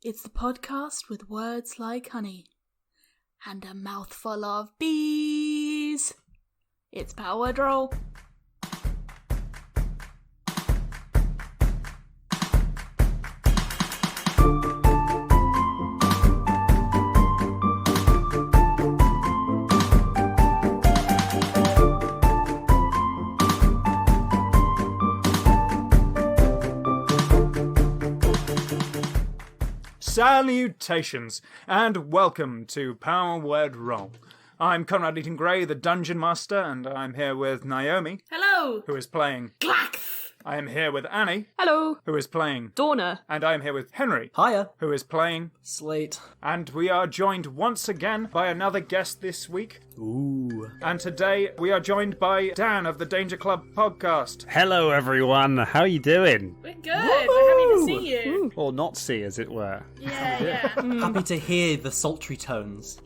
It's the podcast with words like honey and a mouthful of bees. It's Powered Roll. Salutations, and welcome to Powered Roll. I'm Conrad Eaton Gray, the Dungeon Master, and I'm here with Naomi. Hello. Who is playing Glax. I am here with Annie. Hello. Who is playing Dorna. And I am here with Henry. Hiya. Who is playing Slate. And we are joined once again by another guest this week. Ooh. And today we are joined by Dan of the Danger Club podcast. Hello everyone, how are you doing? We're good. We're happy to see you. Or not see, as it were. Yeah. Happy to hear the sultry tones.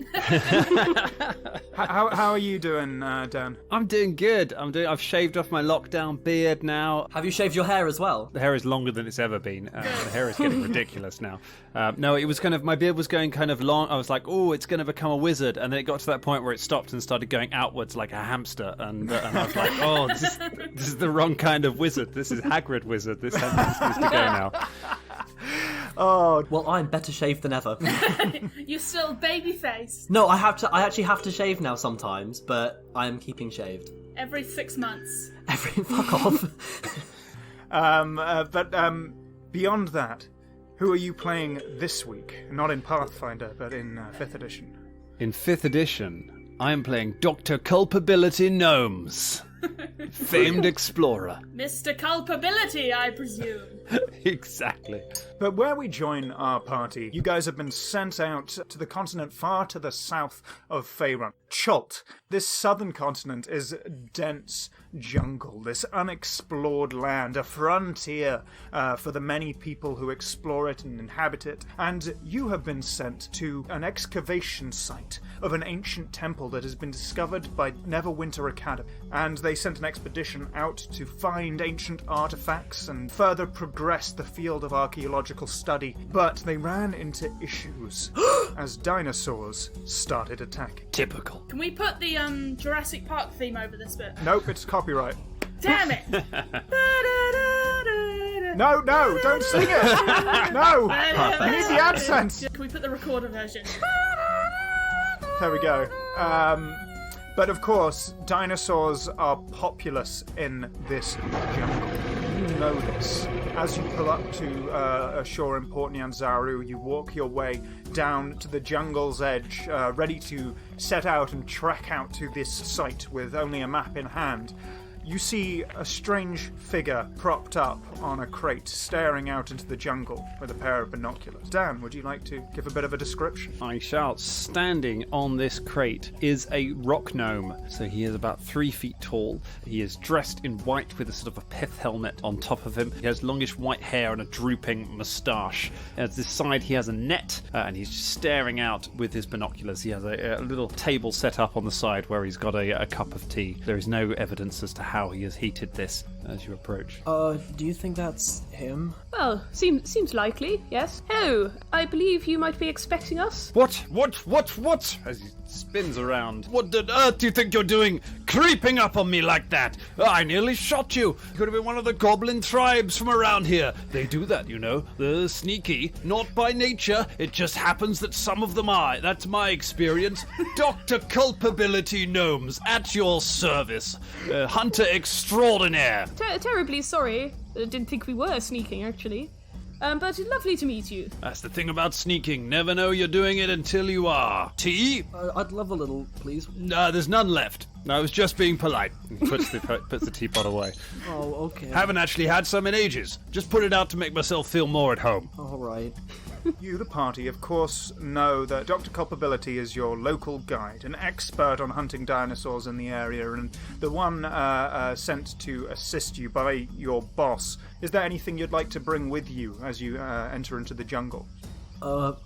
How are you doing, Dan? I'm doing good. I've shaved off my lockdown beard now. Have you shaved your hair as well? The hair is longer than it's ever been. The hair is getting ridiculous now. No, it was my beard was going kind of long. I was like, oh, it's going to become a wizard. And then it got to that point where it stopped and started going outwards like a hamster. And I was like, oh, this is the wrong kind of wizard. This is Hagrid wizard. This needs to go now. Oh, well, I'm better shaved than ever. You're still baby face. No, I actually have to shave now sometimes, but I am keeping shaved. Every 6 months. Fuck off. But beyond that, who are you playing this week? Not in Pathfinder, but in 5th edition. In 5th edition, I am playing Dr. Culpability Gnomes. Famed explorer. Mr. Culpability, I presume. Exactly. But where we join our party, you guys have been sent out to the continent far to the south of Faerun, Chult. This southern continent is dense jungle, this unexplored land, a frontier for the many people who explore it and inhabit it. And you have been sent to an excavation site of an ancient temple that has been discovered by Neverwinter Academy. And they sent an expedition out to find ancient artifacts and further progress the field of archaeological study. But they ran into issues as dinosaurs started attacking. Typical. Can we put the Jurassic Park theme over this bit? Nope, it's copyright. Damn it! No, don't sing it! No! I need the AdSense! Can we put the recorder version? There we go. But of course, dinosaurs are populous in this jungle. You know this. As you pull up to a shore in Port Nyanzaru, you walk your way down to the jungle's edge, ready to set out and trek out to this site with only a map in hand. You see a strange figure propped up on a crate, staring out into the jungle with a pair of binoculars. Dan, would you like to give a bit of a description? I shall. Standing on this crate is a rock gnome. So he is about 3 feet tall. He is dressed in white with a sort of a pith helmet on top of him. He has longish white hair and a drooping moustache. At this side he has a net and he's just staring out with his binoculars. He has a little table set up on the side where he's got a cup of tea. There is no evidence as to how he has heated this as you approach. Do you think that's him? Well, seems likely, yes. Hello, I believe you might be expecting us. What? As he spins around. What on earth do you think you're doing? Creeping up on me like that? I nearly shot you. You could have been one of the goblin tribes from around here. They do that, you know. They're sneaky. Not by nature. It just happens that some of them are. That's my experience. Dr. Culpability Gnomes, at your service. Hunter extraordinaire. Terribly sorry. I didn't think we were sneaking, actually. But lovely to meet you. That's the thing about sneaking. Never know you're doing it until you are. Tea? I'd love a little, please. There's none left. I was just being polite. He puts the teapot away. Oh, okay. Haven't actually had some in ages. Just put it out to make myself feel more at home. All right. You, the party, of course, know that Dr. Culpability is your local guide, an expert on hunting dinosaurs in the area, and the one sent to assist you by your boss. Is there anything you'd like to bring with you as you enter into the jungle?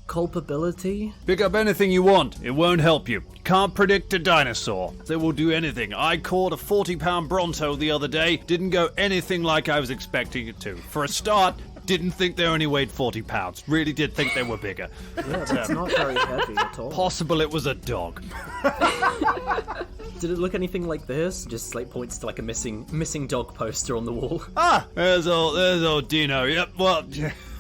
Culpability? Pick up anything you want. It won't help you. Can't predict a dinosaur. They will do anything. I caught a 40-pound Bronto the other day. Didn't go anything like I was expecting it to. For a start, didn't think they only weighed 40 pounds. Really did think they were bigger. Yeah, that's not very heavy at all. Possible it was a dog. Did it look anything like this? Just like points to like a missing dog poster on the wall. Ah, there's old Dino. Yep, well,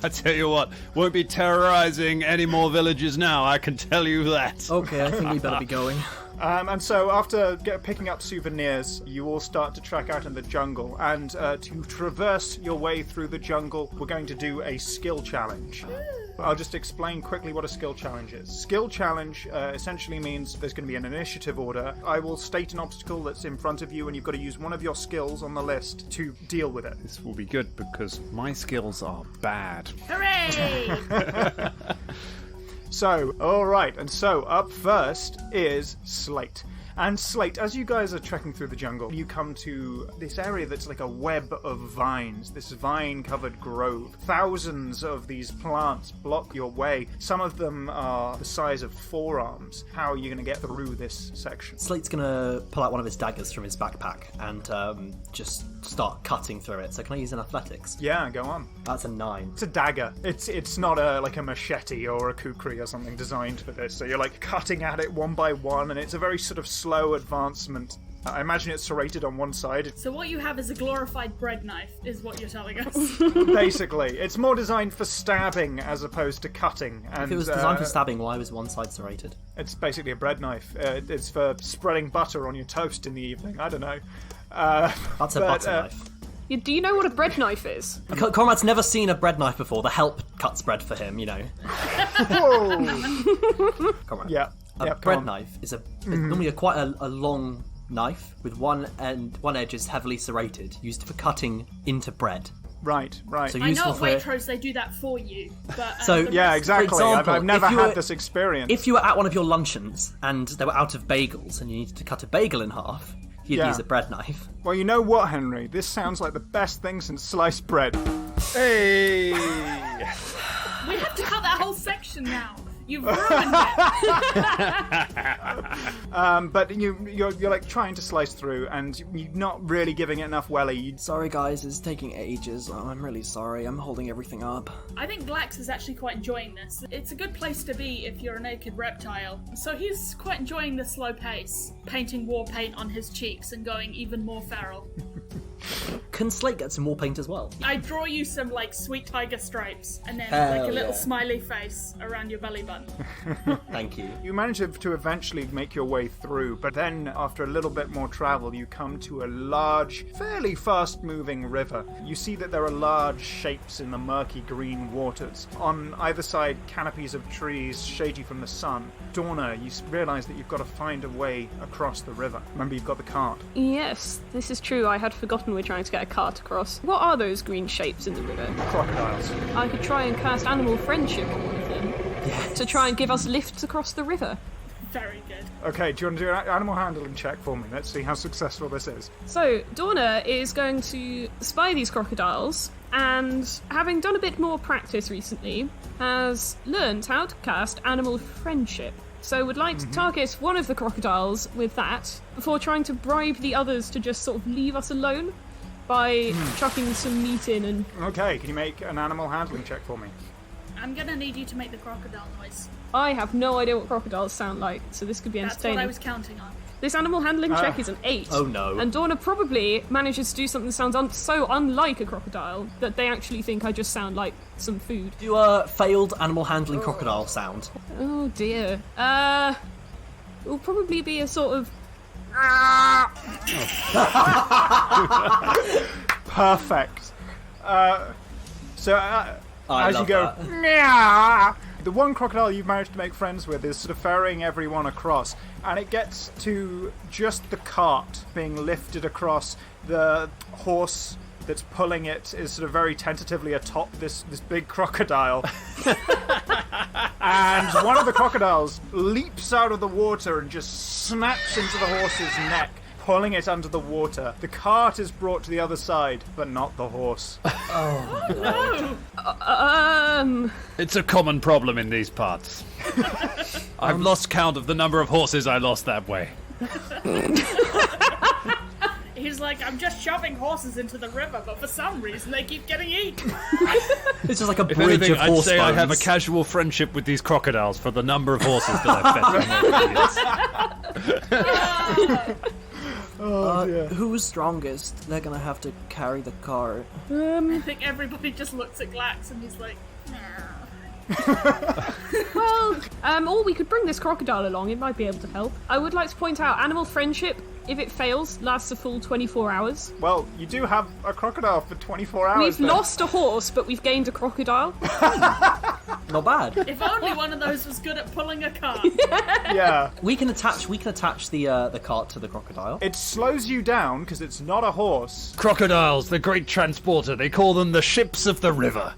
I tell you what, won't be terrorizing any more villages now, I can tell you that. Okay, I think we better be going. And so after picking up souvenirs, you all start to trek out in the jungle. And to traverse your way through the jungle, we're going to do a skill challenge. I'll just explain quickly what a skill challenge is. Skill challenge essentially means there's going to be an initiative order. I will state an obstacle that's in front of you, and you've got to use one of your skills on the list to deal with it. This will be good because my skills are bad. Hooray! So, alright, and so up first is Slate. And Slate, as you guys are trekking through the jungle, you come to this area that's like a web of vines, this vine-covered grove. Thousands of these plants block your way. Some of them are the size of forearms. How are you going to get through this section? Slate's gonna pull out one of his daggers from his backpack and just start cutting through it. So can I use an athletics? Yeah, go on. That's a 9. It's a dagger. It's not like a machete or a kukri or something designed for this. So you're like cutting at it one by one, and it's a very sort of slow advancement. I imagine it's serrated on one side. So what you have is a glorified bread knife, is what you're telling us. Basically, it's more designed for stabbing as opposed to cutting. And If it was designed for stabbing, why was one side serrated? it's basically a bread knife. It's for spreading butter on your toast in the evening. I don't know. That's a butter knife. Do you know what a bread knife is? Conrad's never seen a bread knife before. The help cuts bread for him, you know. Whoa! Conrad. Yeah. A bread knife is normally quite a long knife with one edge is heavily serrated, used for cutting into bread. Right. So I know useful at for Waitrose they do that for you. But, So, Yeah, exactly. For example, I've never if you had were- this experience. If you were at one of your luncheons and they were out of bagels and you needed to cut a bagel in half, you'd Yeah. use a bread knife. Well, you know what, Henry? This sounds like the best thing since sliced bread. Hey! we have to cut that whole section now. You've ruined it. But you're like trying to slice through, and you're not really giving it enough welly. Sorry guys, it's taking ages. I'm really sorry. I'm holding everything up. I think Glax is actually quite enjoying this. It's a good place to be if you're a naked reptile. So he's quite enjoying the slow pace, painting war paint on his cheeks and going even more feral. Can Slate get some more paint as well? I draw you some like sweet tiger stripes and then Hell like a little yeah. smiley face around your belly button. Thank you. You manage to eventually make your way through, but then after a little bit more travel, you come to a large, fairly fast-moving river. You see that there are large shapes in the murky green waters. On either side, canopies of trees shade you from the sun. Dorna, you realise that you've got to find a way across the river. Remember, you've got the cart. Yes, this is true. I had forgotten we're trying to get a cart across. What are those green shapes in the river? Crocodiles. I could try and cast animal friendship on one of them to try and give us lifts across the river. Very good. Okay, do you want to do an animal handling check for me? Let's see how successful this is. So, Dorna is going to spy these crocodiles, and having done a bit more practice recently, has learned how to cast animal friendship. So would like to target one of the crocodiles with that, before trying to bribe the others to just sort of leave us alone by chucking some meat in and... Okay, can you make an animal handling check for me? I'm gonna need you to make the crocodile noise. I have no idea what crocodiles sound like, so this could be That's entertaining. what I was counting on. This animal handling check is an 8. Oh no. And Dorna probably manages to do something that sounds so unlike a crocodile that they actually think I just sound like some food. Do a failed animal handling crocodile sound. Oh dear. It will probably be a sort of... Perfect. As you go, that. meow, the one crocodile you've managed to make friends with is sort of ferrying everyone across, and it gets to just the cart being lifted across. The horse that's pulling it is sort of very tentatively atop this big crocodile. And one of the crocodiles leaps out of the water and just snaps into the horse's neck, pulling it under the water. The cart is brought to the other side, but not the horse. It's a common problem in these parts. I've lost count of the number of horses I lost that way. He's like, I'm just shoving horses into the river, but for some reason they keep getting eaten. It's just like a If bridge anything, of I'd horse say I have a bones. casual friendship with these crocodiles for the number of horses that I've fed them over the years. Who's strongest? They're gonna have to carry the cart. I think everybody just looks at Glax and he's like, nah. Well, or we could bring this crocodile along. It might be able to help. I would like to point out, animal friendship, if it fails, lasts a full 24 hours. Well, you do have a crocodile for 24 hours. We've then. lost a horse, but we've gained a crocodile. Not bad. If only one of those was good at pulling a cart. Yeah. We can attach the cart to the crocodile. It slows you down because it's not a horse. Crocodiles, the great transporter. They call them the ships of the river.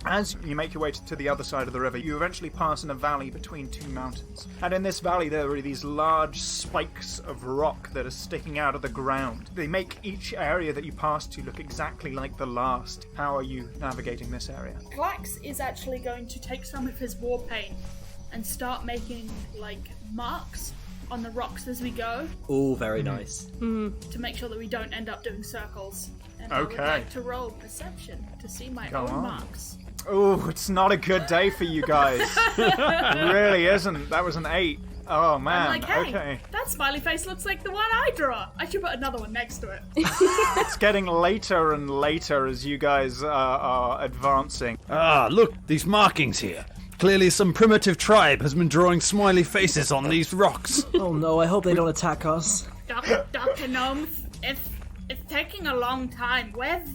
As you make your way to the other side of the river, you eventually pass in a valley between two mountains. And in this valley, there are these large spikes of rock that are sticking out of the ground. They make each area that you pass to look exactly like the last. How are you navigating this area? Glax is actually going to take some of his war paint and start making, like, marks on the rocks as we go Oh, very nice. to make sure that we don't end up doing circles. And I would Okay. like to roll perception to see my Go own on. marks. Oh, it's not a good day for you guys. It really isn't. That was an 8. Oh, man. I'm like, hey, Okay. that smiley face looks like the one I draw. I should put another one next to it. It's getting later and later as you guys are advancing. Ah, look, these markings here. Clearly some primitive tribe has been drawing smiley faces on these rocks. Oh no, I hope they don't attack us. Dr. Gnomes, it's taking a long time. Where's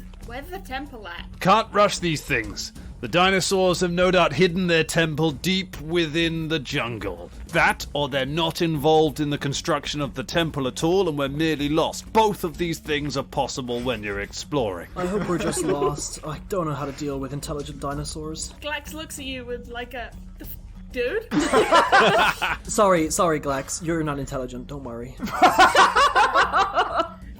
the temple at? Can't rush these things. The dinosaurs have no doubt hidden their temple deep within the jungle. That, or they're not involved in the construction of the temple at all and we're merely lost. Both of these things are possible when you're exploring. I hope we're just lost. I don't know how to deal with intelligent dinosaurs. Glax looks at you with like dude? Sorry, Glax. You're not intelligent. Don't worry.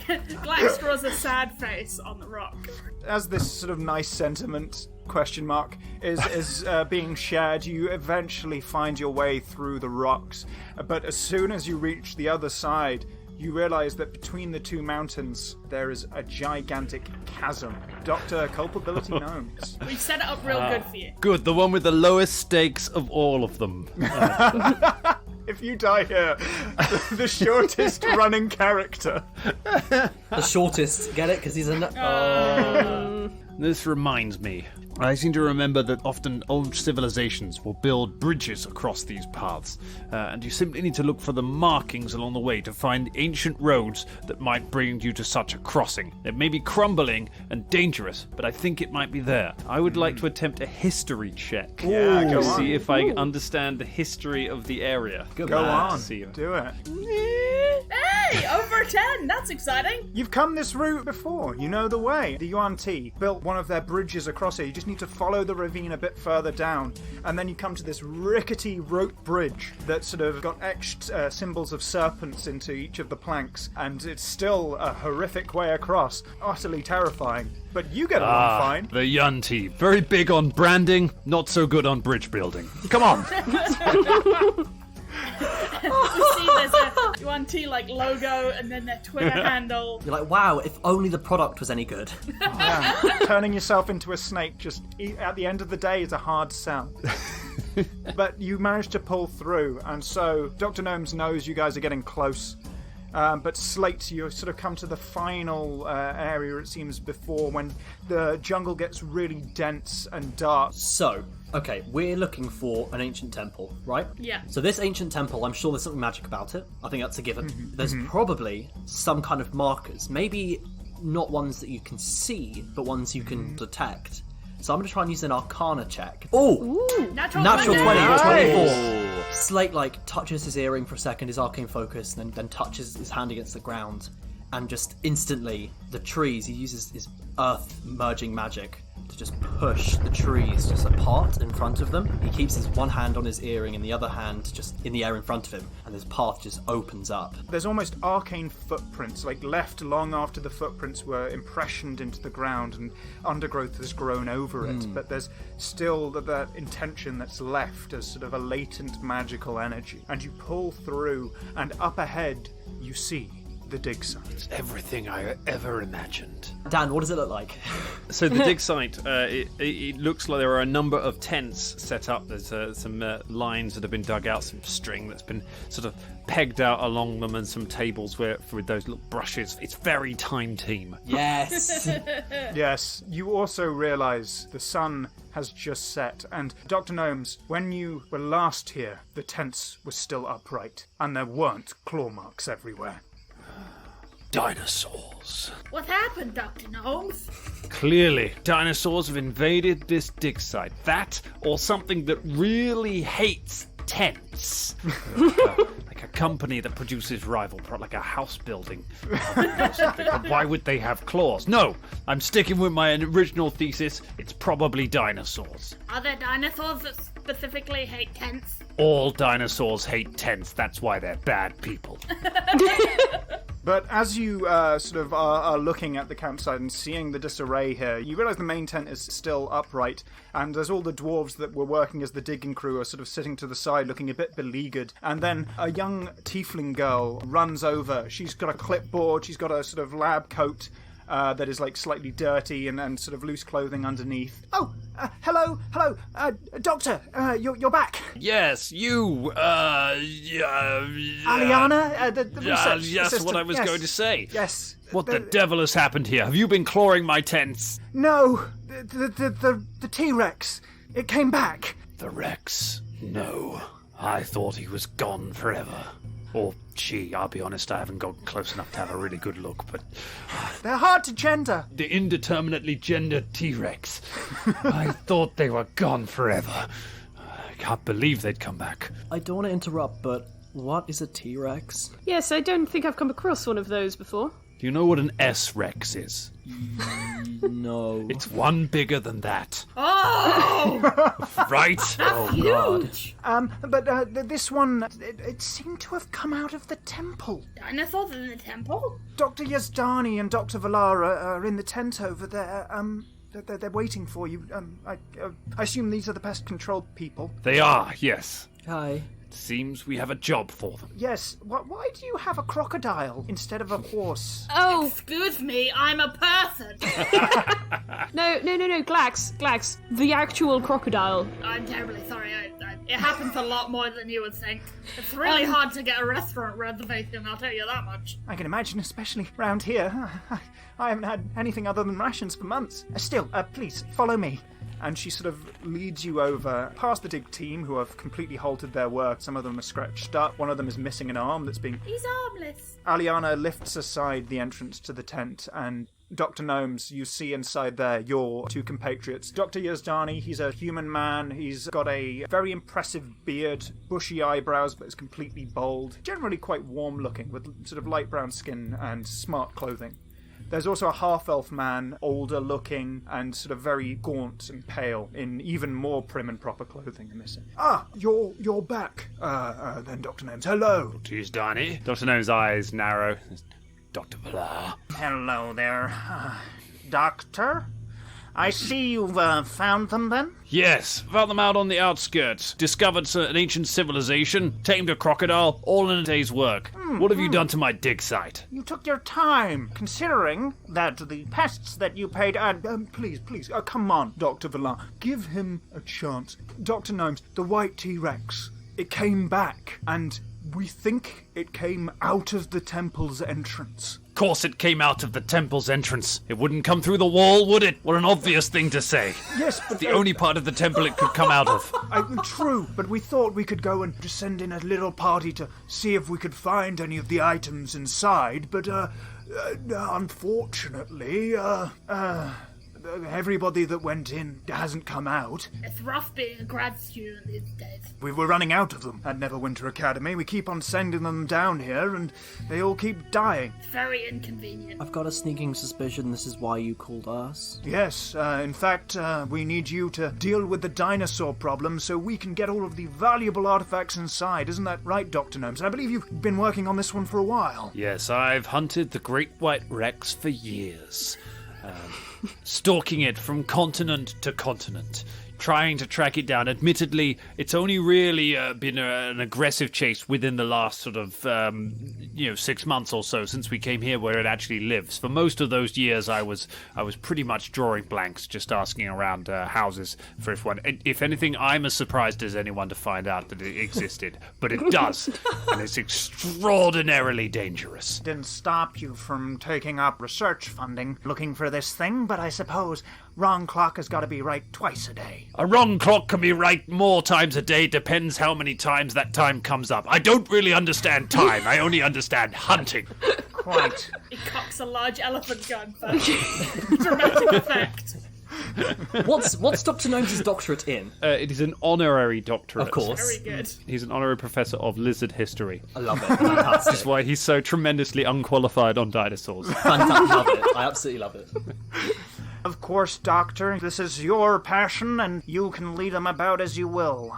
Glax draws a sad face on the rock. As this sort of nice sentiment question mark is being shared, you eventually find your way through the rocks. But as soon as you reach the other side, you realize that between the two mountains there is a gigantic chasm. Dr. Culpability Gnomes. We set it up real good for you. Good, the one with the lowest stakes of all of them. If you die here, the shortest running character. The shortest, get it? Because he's a... This reminds me. I seem to remember that often old civilizations will build bridges across these paths, and you simply need to look for the markings along the way to find ancient roads that might bring you to such a crossing. It may be crumbling and dangerous, but I think it might be there. I would like to attempt a history check Yeah, go to on. see if I understand the history of the area. Go on. See if- Do it. Hey, over 10! That's exciting! You've come this route before. You know the way. The Yuan-Ti built one of their bridges across it. You just need to follow the ravine a bit further down, and then you come to this rickety rope bridge that sort of got etched symbols of serpents into each of the planks, and it's still a horrific way across. Utterly terrifying. But you get along fine. The Yuan-Ti. Very big on branding, not so good on bridge building. Come on. We see there's a Yuan-Ti like logo and then their Twitter handle. You're like, wow, if only the product was any good. Yeah. Turning yourself into a snake just at the end of the day is a hard sell. But you managed to pull through, and so Dr. Gnomes knows you guys are getting close. But Slate, you sort of come to the final area, it seems, before when the jungle gets really dense and dark. So, okay, we're looking for an ancient temple, right? Yeah. So this ancient temple, I'm sure there's something magic about it. I think that's a given. There's probably some kind of markers. Maybe not ones that you can see, but ones you can detect. So I'm going to try and use an Arcana check. Oh! Natural 20, Nice. 24. Slate, like, touches his earring for a second, his arcane focus, and then touches his hand against the ground. And just instantly, the trees, he uses his earth-merging magic to just push the trees just apart in front of them. He keeps his one hand on his earring and the other hand just in the air in front of him, and this path just opens up. There's almost arcane footprints, like left long after the footprints were impressioned into the ground and undergrowth has grown over it, but there's still that intention that's left as sort of a latent magical energy. And you pull through, and up ahead you see the dig site. It's everything I ever imagined. Dan, what does it look like? So the dig site, it looks like there are a number of tents set up. There's some lines that have been dug out, some string that's been sort of pegged out along them, and some tables with those little brushes. It's very Time Team. Yes. Yes, you also realise the sun has just set, and Dr. Gnomes, when you were last here, the tents were still upright, and there weren't claw marks everywhere. Dinosaurs. What happened, Dr. Gnomes? Clearly, dinosaurs have invaded this dig site. That, or something that really hates tents. Like a company that produces rival like a house building company or something. But why would they have claws? No, I'm sticking with my original thesis. It's probably dinosaurs. Are there dinosaurs that specifically hate tents? All dinosaurs hate tents. That's why they're bad people. But as you sort of are looking at the campsite and seeing the disarray here, you realise the main tent is still upright, and there's all the dwarves that were working as the digging crew are sort of sitting to the side looking a bit beleaguered. And then a young tiefling girl runs over. She's got a clipboard, she's got a sort of lab coat that is like slightly dirty and sort of loose clothing underneath. Oh, hello, Doctor, you're back. Yes, you, Aliana, the research yes, assistant. what I was going to say. Yes. What the devil has happened here? Have you been clawing my tents? No, the T-Rex. It came back. The Rex? No. I thought he was gone forever. Or she, I'll be honest, I haven't gotten close enough to have a really good look, but... They're hard to gender. The indeterminately gendered T-Rex. I thought they were gone forever. I can't believe they'd come back. I don't want to interrupt, but what is a T-Rex? Yes, I don't think I've come across one of those before. Do you know what an S-Rex is? No. It's one bigger than that. Oh! Right? Huge! But this one, it seemed to have come out of the temple. Dinosaurs in the temple? Dr. Yazdani and Dr. Valara are in the tent over there. They're waiting for you. I assume these are the pest control people. They are, yes. Hi. Seems we have a job for them. Yes. Why do you have a crocodile instead of a horse? Oh, Excuse me, I'm a person. no, Glax, the actual crocodile. I'm terribly sorry. It happens a lot more than you would think. It's really hard to get a restaurant reservation, I'll tell you that much. I can imagine, especially round here. I haven't had anything other than rations for months. Still, please, follow me. And she sort of leads you over past the dig team, who have completely halted their work. Some of them are scratched up. One of them is missing an arm that's being... He's armless. Aliana lifts aside the entrance to the tent, and Dr. Gnomes, you see inside there your two compatriots. Dr. Yazdani, he's a human man. He's got a very impressive beard, bushy eyebrows, but is completely bald. Generally quite warm-looking, with sort of light brown skin and smart clothing. There's also a half-elf man, older-looking and sort of very gaunt and pale, in even more prim and proper clothing than this. Ah, you're back, then, Dr. Gnomes. Hello. Tis Danny. Dr. Gnome's eyes narrow. Dr. Valar. Hello there, Doctor. I see you've found them, then? Yes, found them out on the outskirts. Discovered an ancient civilization, tamed a crocodile, all in a day's work. What have you done to my dig site? You took your time, considering that the pests that you paid... please, come on, Dr. Valar. Give him a chance. Dr. Gnomes, the white T-Rex, it came back, and we think it came out of the temple's entrance. Of course it came out of the temple's entrance. It wouldn't come through the wall, would it? What an obvious thing to say. Yes, but... The only part of the temple it could come out of. True, but we thought we could go and just send in a little party to see if we could find any of the items inside, but, unfortunately, everybody that went in hasn't come out. It's rough being a grad student these days. We were running out of them at Neverwinter Academy. We keep on sending them down here, and they all keep dying. It's very inconvenient. I've got a sneaking suspicion this is why you called us. Yes, in fact, we need you to deal with the dinosaur problem so we can get all of the valuable artifacts inside. Isn't that right, Dr. Gnomes? And I believe you've been working on this one for a while. Yes, I've hunted the Great White Rex for years. Stalking it from continent to continent, trying to track it down. Admittedly, it's only really been an aggressive chase within the last sort of 6 months or so since we came here where it actually lives. For most of those years, I was pretty much drawing blanks, just asking around houses for if anything, I'm as surprised as anyone to find out that it existed, but it does, and it's extraordinarily dangerous. Didn't stop you from taking up research funding looking for this thing, but I suppose wrong clock has got to be right twice a day. A wrong clock can be right more times a day, depends how many times that time comes up. I don't really understand time, I only understand hunting. Quite. He cocks a large elephant gun for dramatic effect. What's Dr. Gnomes' doctorate in? It is an honorary doctorate. Of course. Very good. He's an honorary professor of lizard history. I love it. Fantastic. That's why he's so tremendously unqualified on dinosaurs. Fantastic. Love it. I absolutely love it. Of course, Doctor, this is your passion, and you can lead them about as you will,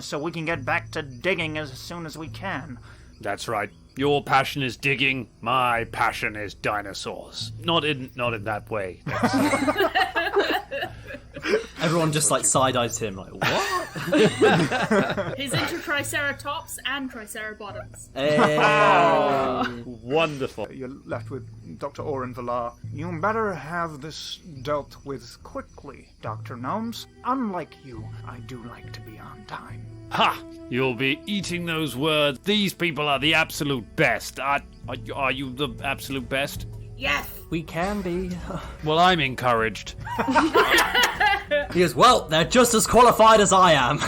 so we can get back to digging as soon as we can. That's right. Your passion is digging, my passion is dinosaurs. Not in that way. Everyone just side-eyes him like, what? He's into Triceratops and Tricerabottoms. Wonderful. You're left with Dr. Oren Villar. You better have this dealt with quickly, Dr. Gnomes. Unlike you, I do like to be on time. Ha! You'll be eating those words. These people are the absolute best. Are you the absolute best? Yes. We can be. Well, I'm encouraged. He goes, well, they're just as qualified as I am.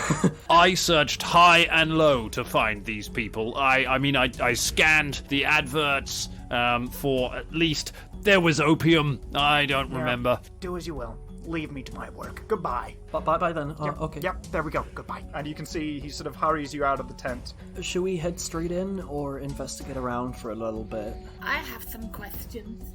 I searched high and low to find these people. I scanned the adverts for at least... There was opium. I don't remember. Do as you will. Leave me to my work. Goodbye. Bye then. Okay. Yep, there we go. Goodbye. And you can see he sort of hurries you out of the tent. Should we head straight in or investigate around for a little bit? I have some questions.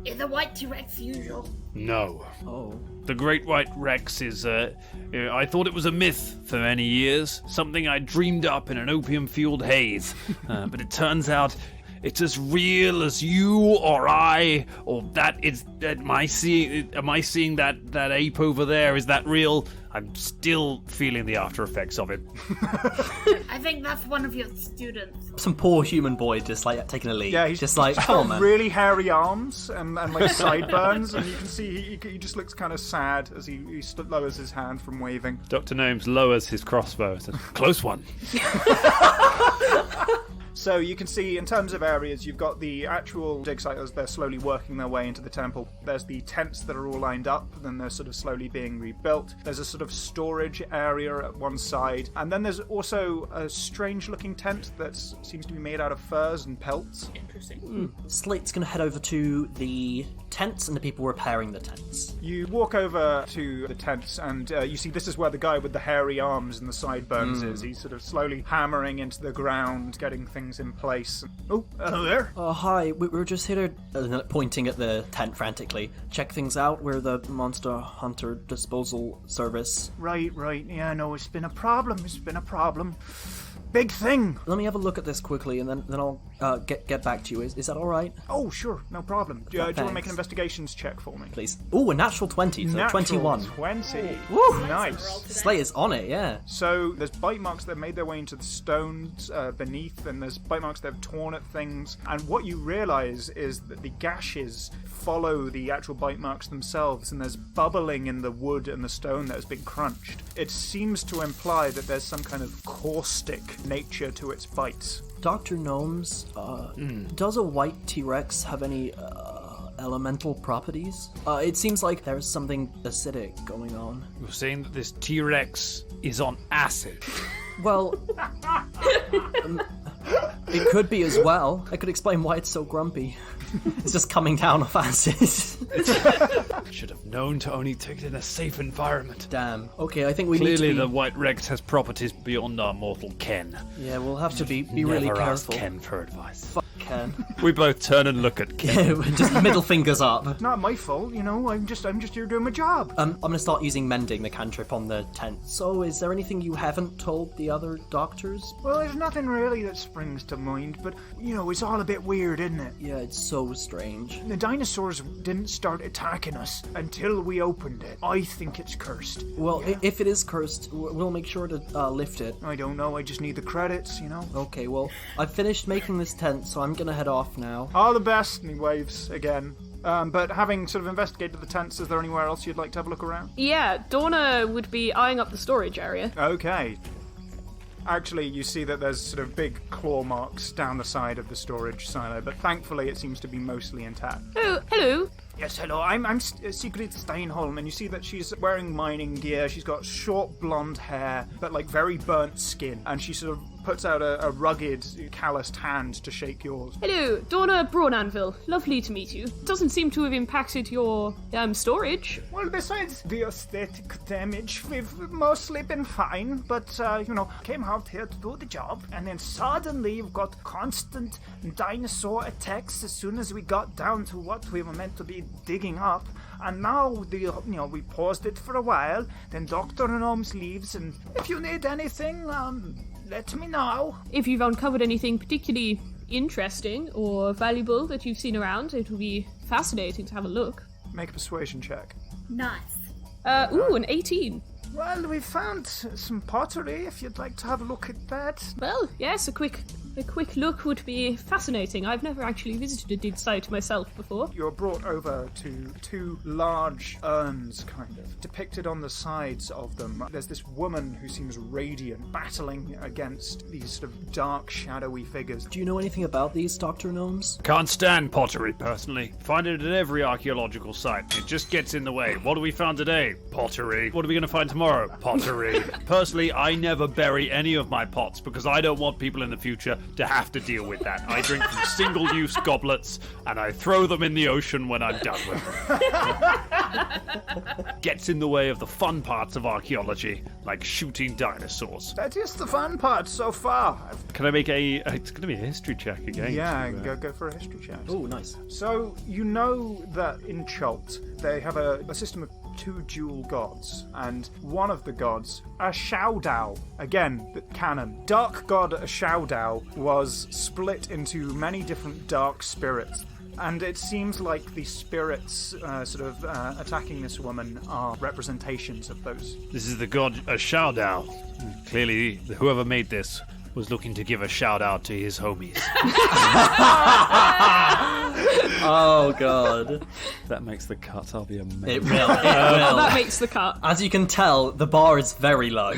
Is the white T-Rex usual? No. Oh. The Great White Rex is, I thought it was a myth for many years. Something I dreamed up in an opium-fueled haze. But it turns out it's as real as you or I, or that is. Am I seeing that ape over there? Is that real? I'm still feeling the after effects of it. I think that's one of your students. Some poor human boy just taking a leak. Yeah, he's just come on, man. Really hairy arms and sideburns, and you can see he just looks kind of sad as he lowers his hand from waving. Dr. Gnomes lowers his crossbow and says, "Close one." So you can see, in terms of areas, you've got the actual dig site as they're slowly working their way into the temple. There's the tents that are all lined up, then they're sort of slowly being rebuilt. There's a sort of storage area at one side, and then there's also a strange-looking tent that seems to be made out of furs and pelts. Interesting. Slate's going to head over to the tents and the people repairing the tents. You walk over to the tents, and you see this is where the guy with the hairy arms and the sideburns is. He's sort of slowly hammering into the ground, getting things in place. Oh, hello there. Oh, hi. We're just here to, pointing at the tent frantically, check things out. We're the Monster Hunter Disposal Service. Right. Yeah, no, it's been a problem. Big thing. Let me have a look at this quickly, and then I'll get back to you. Is that all right? Oh, sure, no problem. Do you want to make Thanks. an investigations check for me? Please. Ooh, a natural 20, so Natural 21. 20. Woo! Nice. Slate is on it, yeah. So there's bite marks that have made their way into the stones beneath, and there's bite marks that have torn at things. And what you realise is that the gashes follow the actual bite marks themselves, and there's bubbling in the wood and the stone that has been crunched. It seems to imply that there's some kind of caustic nature to its bites. Dr. Gnomes, does a white T-Rex have any elemental properties? It seems like there's something acidic going on. You're saying that this T-Rex is on acid. Well, it could be as well. That could explain why it's so grumpy. It's just coming down off acid. Should have known to only take it in a safe environment. Damn. Okay, I think we Clearly need to the White Rex has properties beyond our mortal ken. Yeah, we'll have to be really Never asked careful. Ken for advice. Fuck Ken. We both turn and look at Ken. Just middle fingers up. Not my fault, you know. I'm just here doing my job. I'm gonna start using mending the cantrip on the tent. So, is there anything you haven't told the other doctors? Well, there's nothing really that springs to mind, but you know, it's all a bit weird, isn't it? Yeah, it's so strange. The dinosaurs didn't start attacking us until we opened it. I think it's cursed. Well, if it is cursed, we'll make sure to lift it. I don't know. I just need the credits, you know. Okay, well, I've finished making this tent, so I'm gonna head off now. All the best. And he waves again. But having sort of investigated the tents, is there anywhere else you'd like to have a look around? Yeah, Dorna would be eyeing up the storage area. Okay. Actually, you see that there's sort of big claw marks down the side of the storage silo, but thankfully it seems to be mostly intact. Oh, hello. Yes, hello, I'm Sigrid Steinholm, and you see that she's wearing mining gear, she's got short blonde hair, but like very burnt skin, and she sort of puts out a rugged, calloused hand to shake yours. Hello, Dorna Brawnanville. Lovely to meet you. Doesn't seem to have impacted your, storage. Well, besides the aesthetic damage, we've mostly been fine, but, came out here to do the job, and then suddenly you've got constant dinosaur attacks as soon as we got down to what we were meant to be digging up, and now we paused it for a while, then Dr. Gnomes leaves, and if you need anything, let me know. If you've uncovered anything particularly interesting or valuable that you've seen around, it will be fascinating to have a look. Make a persuasion check. Nice. An 18. Well, we found some pottery, if you'd like to have a look at that. Well, yes, a quick look would be fascinating. I've never actually visited a dig site myself before. You're brought over to two large urns, kind of. Depicted on the sides of them, there's this woman who seems radiant, battling against these sort of dark, shadowy figures. Do you know anything about these, Dr. Gnomes? Can't stand pottery, personally. Find it at every archaeological site. It just gets in the way. What have we found today? Pottery. What are we going to find tomorrow? Pottery. Personally, I never bury any of my pots because I don't want people in the future to have to deal with that. I drink from single-use goblets and I throw them in the ocean when I'm done with them. Gets in the way of the fun parts of archaeology, like shooting dinosaurs. That is the fun part so far. Can I make it's going to be a history check again. Yeah, go for a history check. Oh, nice. So, you know that in Chult, they have a system of two dual gods, and one of the gods, Ashaudao, again, the canon. Dark god Ashaudao was split into many different dark spirits, and it seems like the spirits attacking this woman are representations of those. This is the god Ashaudao. Clearly, whoever made this was looking to give a shout out to his homies. Oh, God. That makes the cut. I'll be amazed. It will. That makes the cut. As you can tell, the bar is very low.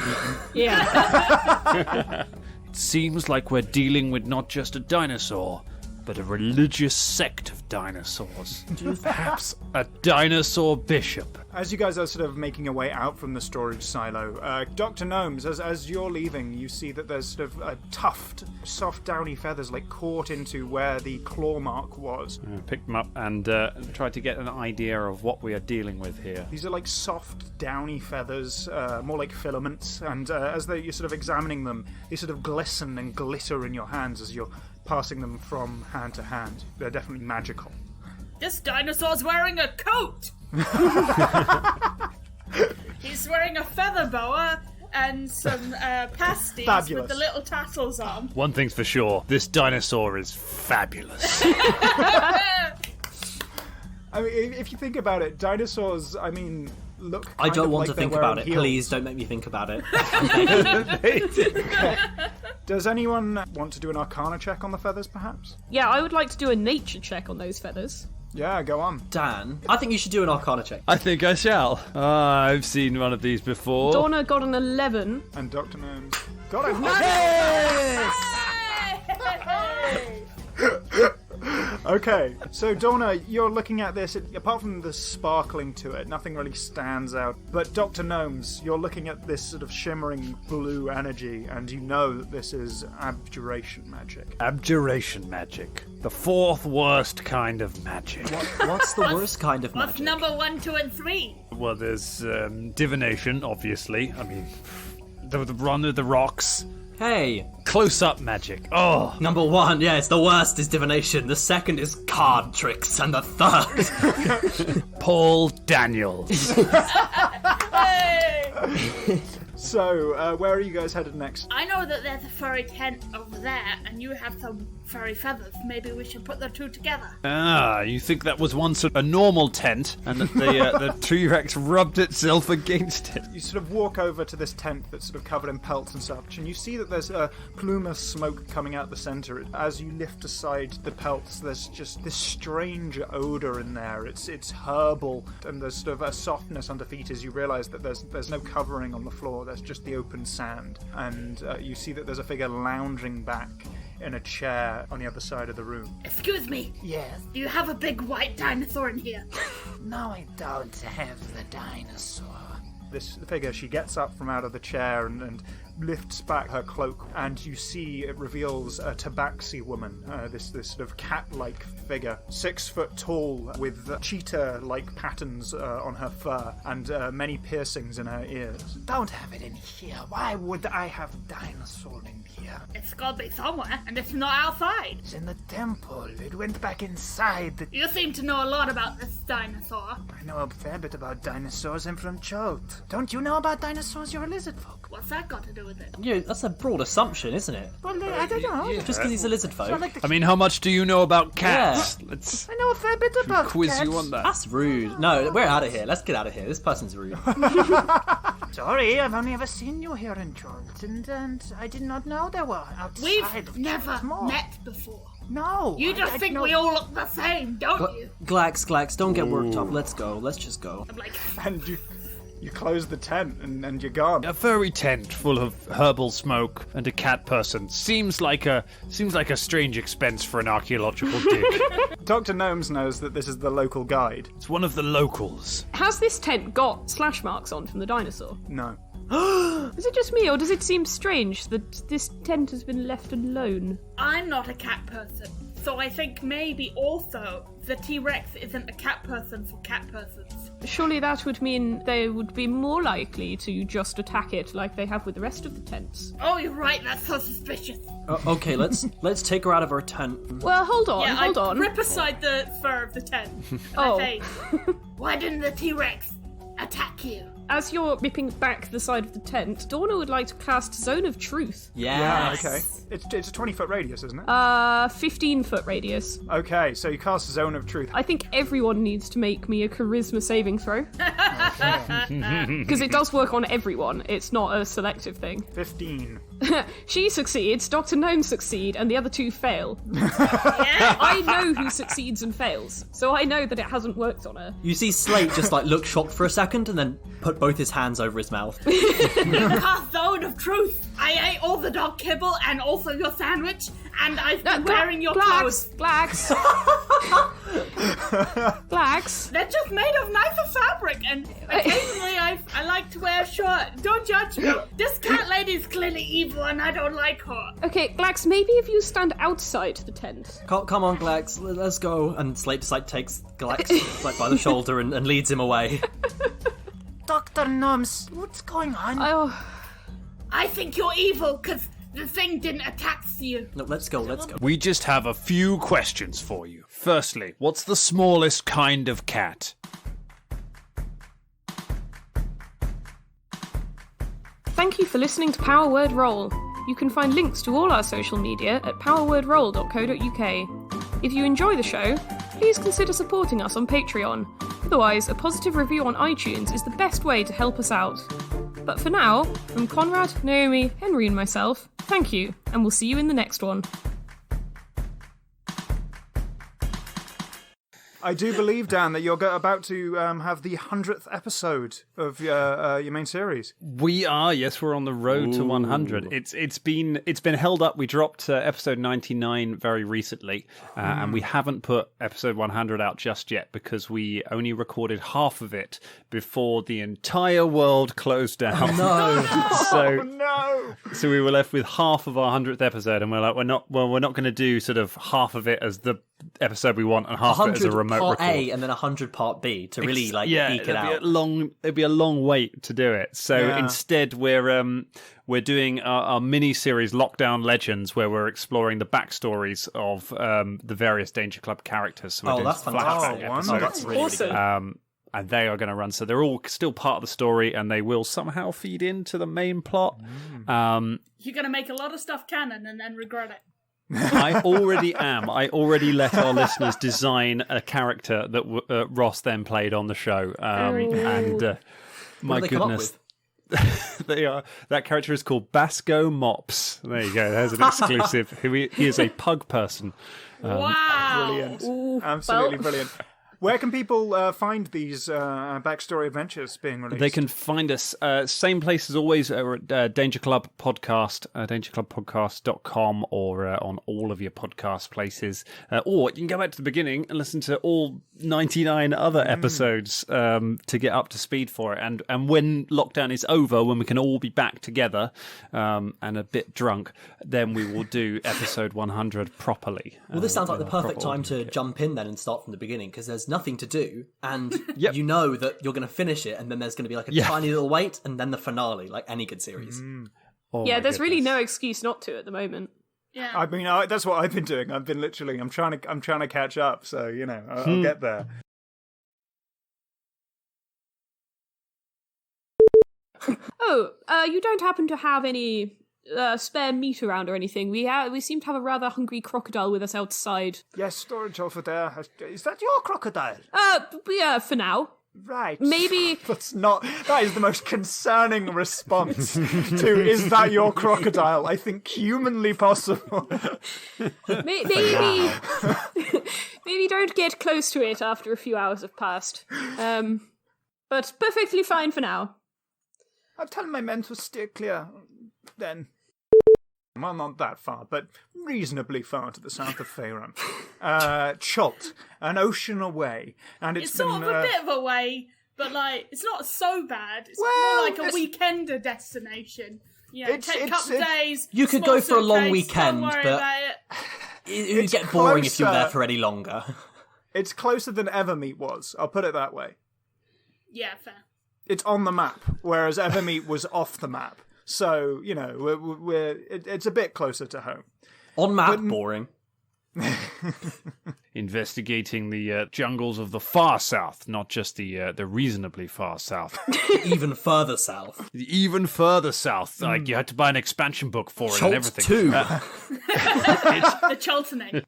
Yeah. It seems like we're dealing with not just a dinosaur, but a religious sect of dinosaurs. Perhaps a dinosaur bishop. As you guys are sort of making your way out from the storage silo, Dr. Gnomes, as you're leaving, you see that there's sort of a tuft, soft downy feathers like caught into where the claw mark was. I picked them up and tried to get an idea of what we are dealing with here. These are like soft downy feathers, more like filaments, and you're sort of examining them, they sort of glisten and glitter in your hands as you're passing them from hand to hand. They're definitely magical. This dinosaur's wearing a coat! He's wearing a feather boa and some pasties Fabulous. with the little tassels on. One thing's for sure, this dinosaur is fabulous. I mean, if you think about it, dinosaurs, look I don't want like to think they're about wearing it. heels. Please don't make me think about it. Does anyone want to do an Arcana check on the feathers, perhaps? Yeah, I would like to do a nature check on those feathers. Yeah, go on. Dan, I think you should do an Arcana check. I think I shall. I've seen one of these before. Dorna got an 11. And Dr. Gnomes got it. Okay, so Donna, you're looking at this. Apart from the sparkling to it, nothing really stands out. But Dr. Gnomes, you're looking at this sort of shimmering blue energy, and you know that this is abjuration magic. Abjuration magic. The fourth worst kind of magic. What's the worst kind of What's magic? number 1, 2, and 3? Well, there's divination, obviously. I mean, the run of the rocks. Hey, Close-up magic. Oh. number 1, yeah, it's the worst is divination. The second is card tricks, and the third... Paul Daniels. Hey! So, where are you guys headed next? I know that there's a furry tent over there, and you have some furry feathers. Maybe we should put the two together. Ah, you think that was once a normal tent, and that the T-Rex rubbed itself against it? You sort of walk over to this tent that's sort of covered in pelts and such, and you see that there's a plume of smoke coming out the center. As you lift aside the pelts, there's just this strange odor in there. It's herbal, and there's sort of a softness under feet as you realize that there's no covering on the floor. There's just the open sand, and you see that there's a figure lounging back in a chair on the other side of the room. Excuse me. Yes. Do you have a big white dinosaur in here? No, I don't have the dinosaur. This figure, she gets up from out of the chair and lifts back her cloak, and you see it reveals a tabaxi woman, this sort of cat-like figure, 6 foot tall, with cheetah-like patterns on her fur, and many piercings in her ears. Don't have it in here. Why would I have dinosaur in here? It's gotta be somewhere, and it's not outside. It's in the temple. It went back inside. You seem to know a lot about this dinosaur. I know a fair bit about dinosaurs. I'm from Chult. Don't you know about dinosaurs? You're a lizard folk. What's that got to do with it? Yeah, that's a broad assumption, isn't it? Well, I don't know. Just because he's a lizard folk. I like the I mean, how much do you know about cats? Let's I know a fair bit about quiz cats. you on that. That's rude. No, we're out of here. Let's get out of here. This person's rude. Sorry, I've only ever seen you here in Chult, and I did not know they were outside We've of never Chult Mall. met before. No. You just I think know- we all look the same, don't you? Glax, don't get worked up. Let's go. Let's just go. I'm like, And you close the tent, and you're gone. A furry tent full of herbal smoke and a cat person seems like a strange expense for an archaeological dig. Dr. Gnomes knows that this is the local guide. It's one of the locals. Has this tent got slash marks on from the dinosaur? No. Is it just me, or does it seem strange that this tent has been left alone? I'm not a cat person, so I think maybe also the T-Rex isn't a cat person for cat persons. Surely that would mean they would be more likely to just attack it like they have with the rest of the tents. Oh, you're right, that's so suspicious. Okay, let's take her out of her tent. Well, hold on, Yeah, hold I on. rip aside the fur of the tent. And Oh. I say, why didn't the T-Rex attack you? As you're ripping back the side of the tent, Dorna would like to cast Zone of Truth. Yeah, Yes. okay. It's a 20-foot radius, isn't it? 15-foot radius. Okay, so you cast Zone of Truth. I think everyone needs to make me a charisma saving throw. Because it does work on everyone, it's not a selective thing. 15. She succeeds, Dr. Gnome succeed, and the other two fail. I know who succeeds and fails, so I know that it hasn't worked on her. You see Slate just like look shocked for a second and then put both his hands over his mouth. Cast Zone of Truth. I ate all the dog kibble and also your sandwich, and I've been wearing your clothes. Glax! Glax! They're just made of nicer fabric, and occasionally I like to wear a shirt. Don't judge me. This cat lady's clearly evil, and I don't like her. Okay, Glax, maybe if you stand outside the tent. Come on, Glax, let's go. And Slate just like takes Glax like by the shoulder and leads him away. Dr. Gnomes, what's going on? Oh, I think you're evil, because the thing didn't attack you. No, let's go. We just have a few questions for you. Firstly, what's the smallest kind of cat? thank you for listening to Power Word Roll. You can find links to all our social media at powerwordroll.co.uk. If you enjoy the show, please consider supporting us on Patreon. Otherwise, a positive review on iTunes is the best way to help us out. But for now, from Conrad, Naomi, Henry and myself, thank you, and we'll see you in the next one. I do believe, Dan, that you're about to have the 100th episode of your main series. We are, yes, we're on the road to 100. It's been held up. We dropped episode 99 very recently, and we haven't put episode 100 out just yet because we only recorded half of it before the entire world closed down. So we were left with half of our 100th episode, and we're like, we're not going to do sort of half of it as the episode we want and half of it as a remote part record. A and then 100 part B to really eke it out. It'd be a long wait to do it. So instead, we're doing our mini series Lockdown Legends, where we're exploring the backstories of the various Danger Club characters. So we're doing that's fantastic! episodes. That's really Awesome. And they are going to run. So they're all still part of the story, and they will somehow feed into the main plot. You're going to make a lot of stuff canon and then regret it. I already am. I already let our listeners design a character that Ross then played on the show. And my goodness. That character is called Basco Mops. There you go. There's an exclusive. He is a pug person. Wow. Brilliant. Absolutely brilliant. Where can people find these backstory adventures being released? They can find us same place as always at Danger Club Podcast, dangerclubpodcast.com, or on all of your podcast places. Or you can go back to the beginning and listen to all 99 other episodes to get up to speed for it. And when lockdown is over, when we can all be back together and a bit drunk, then we will do episode 100 properly. Well, this sounds like the perfect time to jump in then and start from the beginning, because there's nothing to do, and you know that you're going to finish it, and then there's going to be like a tiny little wait, and then the finale, like any good series. There's really no excuse not to at the moment. Yeah. I mean, that's what I've been doing. I've been literally, I'm trying to catch up. So I'll get there. You don't happen to have any spare meat around or anything? We seem to have a rather hungry crocodile with us outside. Yes, storage over there. Is that your crocodile? Yeah, for now. Right. Maybe that is the most concerning response to is that your crocodile? I think humanly possible. Maybe maybe don't get close to it after a few hours have passed. But perfectly fine for now. I'll tell my men to steer clear then. Well, not that far, but reasonably far to the south of Faerun. Chult, an ocean away. And it's been, sort of a bit of a way, but it's not so bad. It's more like a weekender destination. Yeah, take a couple of days. You could go for a long weekend, don't worry but about it would get boring if you were there for any longer. It's closer than Evermeet was, I'll put it that way. Yeah, fair. It's on the map, whereas Evermeet was off the map. So, it's a bit closer to home. On map, boring. Investigating the jungles of the far south, not just the reasonably far south. Even further south. Even further south. Like, you had to buy an expansion book for it and everything. Chult 2. The Chultony.